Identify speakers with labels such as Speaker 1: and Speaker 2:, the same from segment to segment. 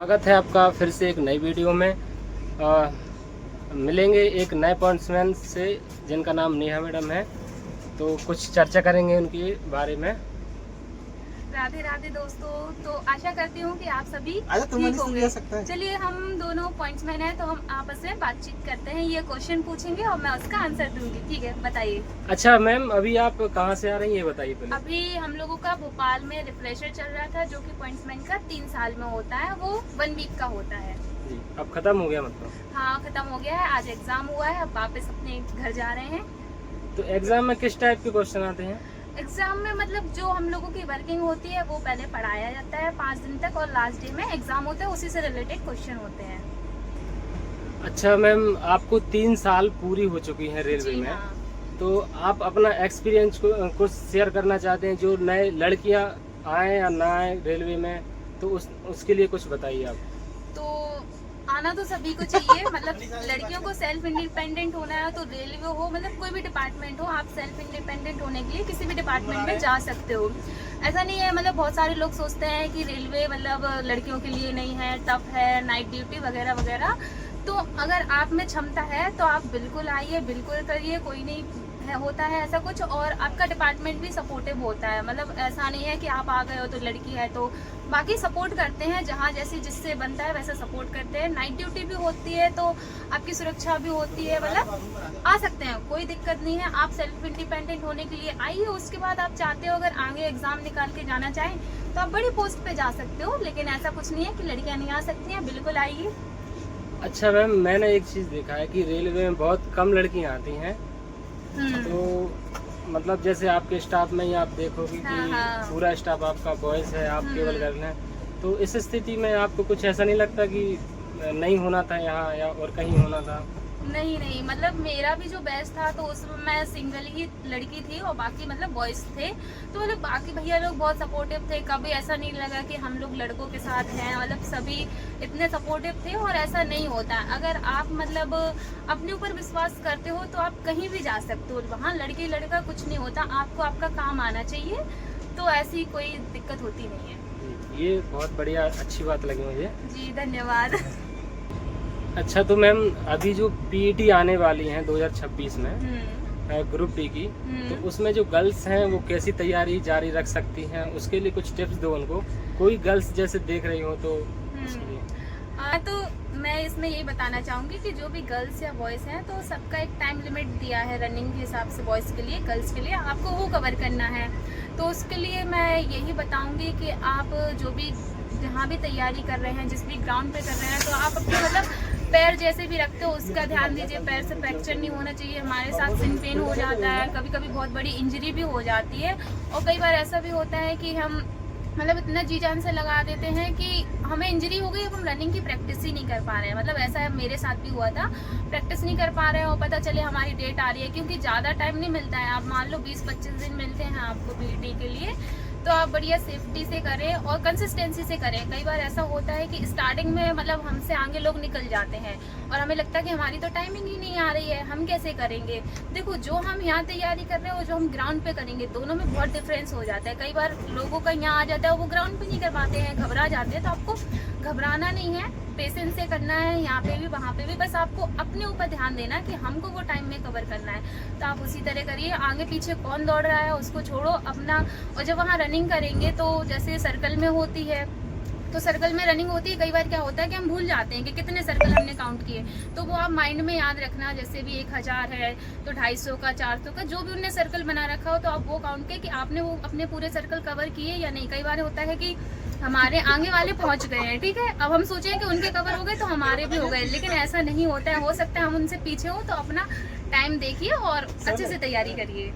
Speaker 1: स्वागत है आपका फिर से एक नई वीडियो में। मिलेंगे एक नए पॉइंट्समैन से जिनका नाम नेहा मैडम है, तो कुछ चर्चा करेंगे उनके बारे में।
Speaker 2: राधे राधे दोस्तों। तो आशा करती हूँ कि आप सभी
Speaker 3: तो
Speaker 2: ठीक होंगे। चलिए हम दोनों पॉइंट्समैन हैं तो हम आपस में बातचीत करते हैं। ये क्वेश्चन पूछेंगे और मैं उसका आंसर दूंगी। ठीक है, बताइए।
Speaker 1: अच्छा मैम, अभी आप कहाँ से आ रही हैं ये बताइए पहले।
Speaker 2: अभी हम लोगों का भोपाल में रिफ्रेशर चल रहा था, जो कि पॉइंट्समैन का 3 साल में होता है, वो 1 वीक का होता है
Speaker 1: जी। अब खत्म हो गया मतलब?
Speaker 2: हाँ, खत्म हो गया है। आज एग्जाम हुआ है, अब वापस अपने घर जा रहे हैं।
Speaker 1: तो एग्जाम में किस टाइप के क्वेश्चन आते हैं?
Speaker 2: एग्जाम में मतलब जो हम लोगों की वर्किंग होती है वो पहले पढ़ाया जाता है 5 दिन तक, और लास्ट डे में एग्जाम होता है, उसी से रिलेटेड क्वेश्चन होते हैं।
Speaker 1: अच्छा मैम, आपको 3 साल पूरी हो चुकी है रेलवे में।
Speaker 2: हाँ।
Speaker 1: तो आप अपना एक्सपीरियंस को कुछ शेयर करना चाहते हैं, जो नए लड़कियां आए या ना आए रेलवे में, तो उसके लिए कुछ बताइए आप।
Speaker 2: तो आना तो सभी को चाहिए। मतलब लड़कियों को सेल्फ इंडिपेंडेंट होना है, तो रेलवे हो मतलब कोई भी डिपार्टमेंट हो, आप सेल्फ इंडिपेंडेंट होने के लिए किसी भी डिपार्टमेंट में जा सकते हो। ऐसा नहीं है, मतलब बहुत सारे लोग सोचते हैं कि रेलवे मतलब लड़कियों के लिए नहीं है, टफ है, नाइट ड्यूटी वगैरह वगैरह। तो अगर आप में क्षमता है तो आप बिल्कुल आइए, बिल्कुल करिए, कोई नहीं होता है ऐसा कुछ। और आपका डिपार्टमेंट भी सपोर्टिव होता है, मतलब ऐसा नहीं है कि आप आ गए हो तो लड़की है तो बाकी सपोर्ट करते हैं, जहाँ जैसे जिससे बनता है वैसे सपोर्ट करते हैं। नाइट ड्यूटी भी होती है तो आपकी सुरक्षा भी होती है, मतलब आ सकते हैं, कोई दिक्कत नहीं है। आप सेल्फ इंडिपेंडेंट होने के लिए आइए। उसके बाद आप चाहते हो अगर आगे एग्जाम निकाल के जाना चाहें तो आप बड़ी पोस्ट पे जा सकते हो, लेकिन ऐसा कुछ नहीं है कि लड़कियां नहीं आ सकती हैं, बिल्कुल आइए।
Speaker 1: अच्छा मैम, मैंने एक चीज़ देखा है कि रेलवे में बहुत कम लड़कियां आती हैं। तो मतलब जैसे आपके स्टाफ में ही आप देखोगे कि पूरा स्टाफ आपका बॉयज है, आप केवल गर्ल हैं। तो इस स्थिति में आपको कुछ ऐसा नहीं लगता कि नहीं होना था यहाँ या और कहीं होना था?
Speaker 2: नहीं नहीं, मतलब मेरा भी जो बैच था तो उसमें मैं सिंगल ही लड़की थी और बाकी मतलब बॉयज थे। तो मतलब बाकी भैया लोग बहुत सपोर्टिव थे, कभी ऐसा नहीं लगा कि हम लोग लड़कों के साथ हैं, मतलब सभी इतने सपोर्टिव थे। और ऐसा नहीं होता, अगर आप मतलब अपने ऊपर विश्वास करते हो तो आप कहीं भी जा सकते हो। वहाँ लड़की लड़का कुछ नहीं होता, आपको आपका काम आना चाहिए, तो ऐसी कोई दिक्कत होती नहीं है।
Speaker 1: ये बहुत बढ़िया, अच्छी बात लगी मुझे
Speaker 2: जी, धन्यवाद।
Speaker 1: अच्छा तो मैम, अभी जो पीईटी आने वाली हैं 2026 में ग्रुप डी की, तो उसमें जो गर्ल्स हैं वो कैसी तैयारी जारी रख सकती हैं, उसके लिए कुछ टिप्स दो उनको। कोई गर्ल्स जैसे देख रही हो तो उसके लिए।
Speaker 2: तो मैं इसमें यही बताना चाहूँगी कि जो भी गर्ल्स या बॉयज़ हैं तो सबका एक टाइम लिमिट दिया है रनिंग के हिसाब से। बॉयज़ के लिए, गर्ल्स के लिए आपको वो कवर करना है। तो उसके लिए मैं यही बताऊँगी कि आप जो भी जहाँ भी तैयारी कर रहे हैं, जिस भी ग्राउंड पे कर रहे हैं, तो आप अपने मतलब पैर जैसे भी रखते हो उसका ध्यान दीजिए। पैर से फ्रैक्चर नहीं होना चाहिए। हमारे साथ सिन पेन हो जाता है, कभी कभी बहुत बड़ी इंजरी भी हो जाती है। और कई बार ऐसा भी होता है कि हम मतलब इतना जी जान से लगा देते हैं कि हमें इंजरी हो गई, अब हम रनिंग की प्रैक्टिस ही नहीं कर पा रहे हैं। मतलब ऐसा है, मेरे साथ भी हुआ था, प्रैक्टिस नहीं कर पा रहे हैं और पता चले हमारी डेट आ रही है, क्योंकि ज़्यादा टाइम नहीं मिलता है। आप मान लो 20-25 दिन मिलते हैं आपको पीईटी के लिए, तो आप बढ़िया सेफ्टी से करें और कंसिस्टेंसी से करें। कई बार ऐसा होता है कि स्टार्टिंग में मतलब हमसे आगे लोग निकल जाते हैं और हमें लगता है कि हमारी तो टाइमिंग ही नहीं आ रही है, हम कैसे करेंगे। देखो, जो हम यहाँ तैयारी कर रहे हैं और जो हम ग्राउंड पे करेंगे, दोनों में बहुत डिफरेंस हो जाता है। कई बार लोगों का यहाँ आ जाता है, वो ग्राउंड पे नहीं कर पाते हैं, घबरा जाते हैं। तो आपको घबराना नहीं है, पेशेंस से करना है, यहाँ पे भी वहाँ पे भी। बस आपको अपने ऊपर ध्यान देना कि हमको वो टाइम में कवर करना है, तो आप उसी तरह करिए। आगे पीछे कौन दौड़ रहा है उसको छोड़ो अपना। और जब वहाँ रनिंग करेंगे तो जैसे सर्कल में होती है, तो सर्कल में रनिंग होती है, कई बार क्या होता है कि हम भूल जाते हैं कि कितने सर्कल हमने काउंट किए। तो वो आप माइंड में याद रखना, जैसे भी 1000 है तो 250 का, 400 का, जो भी उनने सर्कल बना रखा हो, तो आप वो काउंट किए कि आपने वो अपने पूरे सर्कल कवर किए या नहीं। कई बार होता है कि हमारे आगे वाले पहुंच गए हैं, ठीक है, अब हम सोचें कि उनके कवर हो गए तो हमारे भी हो गए, लेकिन ऐसा नहीं होता है। हो सकता है हम उनसे पीछे हो, तो अपना टाइम देखिए और अच्छे से तैयारी करिए।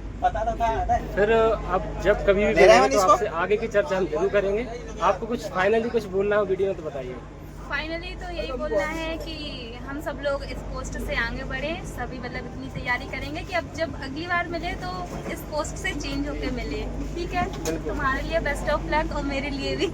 Speaker 1: फिर अब जब कभी भी मिलेंगे तो आपसे आगे की चर्चा हम जरूर करेंगे। आपको कुछ फाइनली कुछ बोलना हो वीडियो में तो बताइए।
Speaker 2: फाइनली तो यही बोलना है कि हम सब लोग इस पोस्ट से आगे बढ़े, सभी मतलब इतनी तैयारी करेंगे कि अब जब अगली बार मिले तो इस पोस्ट से चेंज होके मिले। ठीक है, तुम्हारे लिए बेस्ट ऑफ लक और मेरे लिए भी।